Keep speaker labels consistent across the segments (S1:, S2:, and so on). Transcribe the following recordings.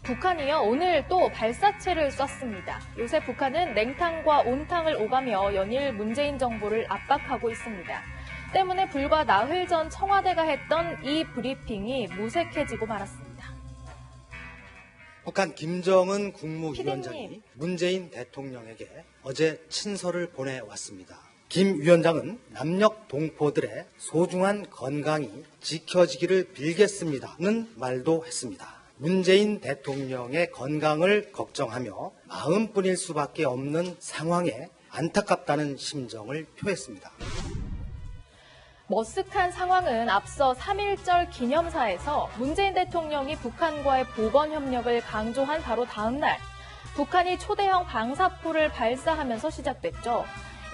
S1: 북한이요, 오늘 또 발사체를 쐈습니다. 요새 북한은 냉탕과 온탕을 오가며 연일 문재인 정부를 압박하고 있습니다. 때문에 불과 나흘 전 청와대가 했던 이 브리핑이 무색해지고 말았습니다.
S2: 북한 김정은 국무위원장이 문재인 대통령에게 어제 친서를 보내왔습니다. 김 위원장은 남녘 동포들의 소중한 건강이 지켜지기를 빌겠습니다는 말도 했습니다. 문재인 대통령의 건강을 걱정하며 마음뿐일 수밖에 없는 상황에 안타깝다는 심정을 표했습니다.
S1: 머쓱한 상황은 앞서 3.1절 기념사에서 문재인 대통령이 북한과의 보건 협력을 강조한 바로 다음 날 북한이 초대형 방사포를 발사하면서 시작됐죠.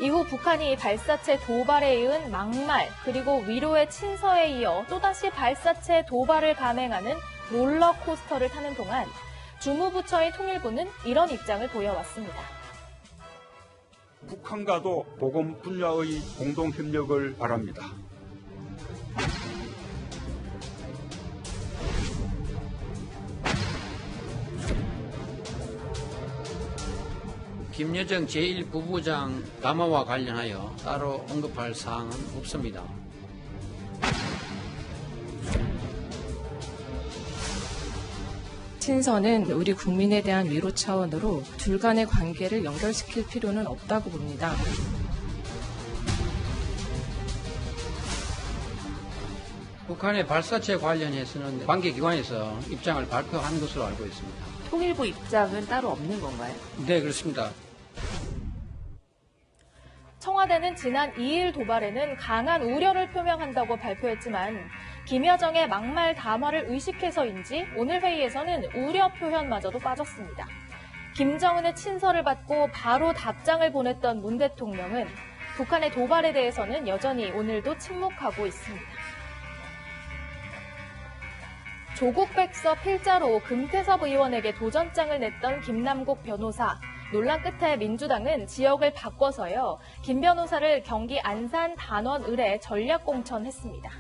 S1: 이후 북한이 발사체 도발에 이은 막말 그리고 위로의 친서에 이어 또다시 발사체 도발을 감행하는 롤러코스터를 타는 동안 주무부처인 통일부는 이런 입장을 보여왔습니다.
S3: 북한과도 보건 분야의 공동 협력을 바랍니다.
S4: 김여정 제1부부장 담화와 관련하여 따로 언급할 사항은 없습니다.
S5: 친서는 우리 국민에 대한 위로 차원으로 둘 간의 관계를 연결시킬 필요는 없다고 봅니다.
S4: 북한의 발사체 관련해서는 관계기관에서 입장을 발표한 것으로 알고 있습니다.
S6: 통일부 입장은 따로 없는 건가요?
S4: 네, 그렇습니다.
S1: 청와대는 지난 2일 도발에는 강한 우려를 표명한다고 발표했지만 김여정의 막말 담화를 의식해서인지 오늘 회의에서는 우려 표현마저도 빠졌습니다. 김정은의 친서를 받고 바로 답장을 보냈던 문 대통령은 북한의 도발에 대해서는 여전히 오늘도 침묵하고 있습니다. 조국 백서 필자로 금태섭 의원에게 도전장을 냈던 김남국 변호사. 논란 끝에 민주당은 지역을 바꿔서요. 김 변호사를 경기 안산 단원 을에 전략 공천했습니다.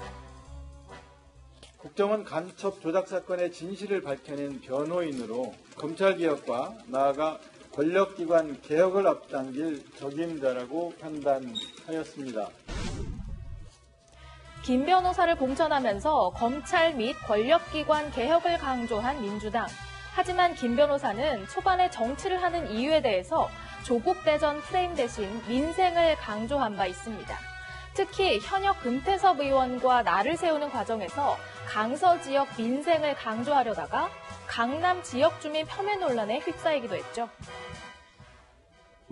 S7: 국정원 간첩 조작 사건의 진실을 밝혀낸 변호인으로 검찰개혁과 나아가 권력기관 개혁을 앞당길 적임자라고 판단하였습니다.
S1: 김 변호사를 공천하면서 검찰 및 권력기관 개혁을 강조한 민주당. 하지만 김 변호사는 초반에 정치를 하는 이유에 대해서 조국 대전 프레임 대신 민생을 강조한 바 있습니다. 특히 현역 금태섭 의원과 나를 세우는 과정에서 강서 지역 민생을 강조하려다가 강남 지역 주민 폄훼 논란에 휩싸이기도 했죠.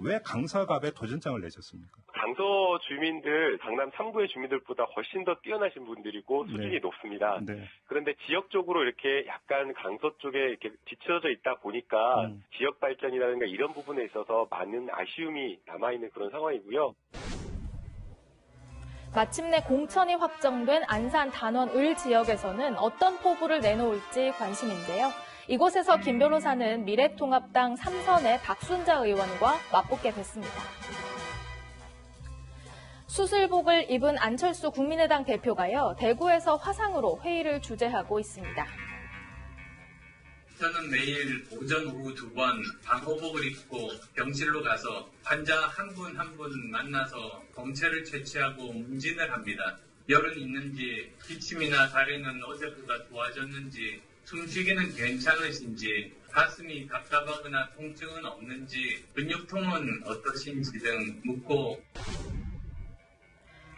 S8: 왜 강서갑에 도전장을 내셨습니까?
S9: 강서 주민들, 강남 3구의 주민들보다 훨씬 더 뛰어나신 분들이고 수준이
S8: 네.
S9: 높습니다.
S8: 네.
S9: 그런데 지역적으로 이렇게 약간 강서 쪽에 이렇게 뒤쳐져 있다 보니까 지역 발전이라든가 이런 부분에 있어서 많은 아쉬움이 남아있는 그런 상황이고요.
S1: 마침내 공천이 확정된 안산 단원 을 지역에서는 어떤 포부를 내놓을지 관심인데요. 이곳에서 김 변호사는 미래통합당 3선의 박순자 의원과 맞붙게 됐습니다. 수술복을 입은 안철수 국민의당 대표가요, 대구에서 화상으로 회의를 주재하고 있습니다.
S10: 저는 매일 오전, 오후 2번 방호복을 입고 병실로 가서 환자 한 분 한 분 만나서 검체를 채취하고 문진을 합니다. 열은 있는지, 기침이나 다리는 어제보다 좋아졌는지, 숨쉬기는 괜찮으신지, 가슴이 답답하거나 통증은 없는지, 근육통은 어떠신지 등 묻고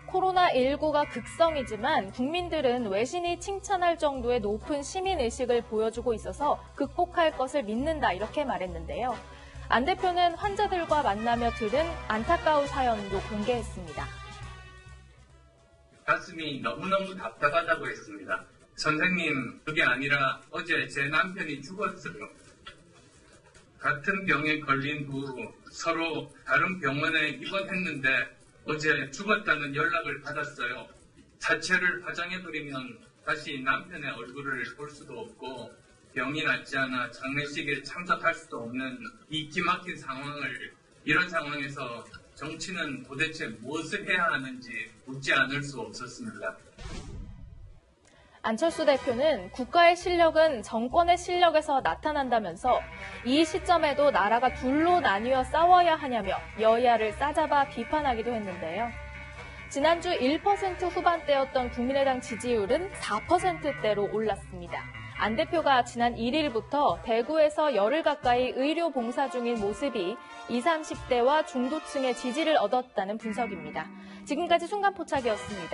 S1: 코로나19가 극성이지만 국민들은 외신이 칭찬할 정도의 높은 시민의식을 보여주고 있어서 극복할 것을 믿는다 이렇게 말했는데요. 안 대표는 환자들과 만나며 들은 안타까운 사연도 공개했습니다.
S10: 가슴이 너무너무 답답하다고 했습니다. 선생님, 그게 아니라 어제 제 남편이 죽었어요. 같은 병에 걸린 후 서로 다른 병원에 입원했는데 어제 죽었다는 연락을 받았어요. 자체를 화장해버리면 다시 남편의 얼굴을 볼 수도 없고 병이 낫지 않아 장례식에 참석할 수도 없는 이 기막힌 상황을, 이런 상황에서 정치는 도대체 무엇을 해야 하는지 묻지 않을 수 없었습니다.
S1: 안철수 대표는 국가의 실력은 정권의 실력에서 나타난다면서 이 시점에도 나라가 둘로 나뉘어 싸워야 하냐며 여야를 싸잡아 비판하기도 했는데요. 지난주 1% 후반대였던 국민의당 지지율은 4%대로 올랐습니다. 안 대표가 지난 1일부터 대구에서 열흘 가까이 의료 봉사 중인 모습이 20, 30대와 중도층의 지지를 얻었다는 분석입니다. 지금까지 순간포착이었습니다.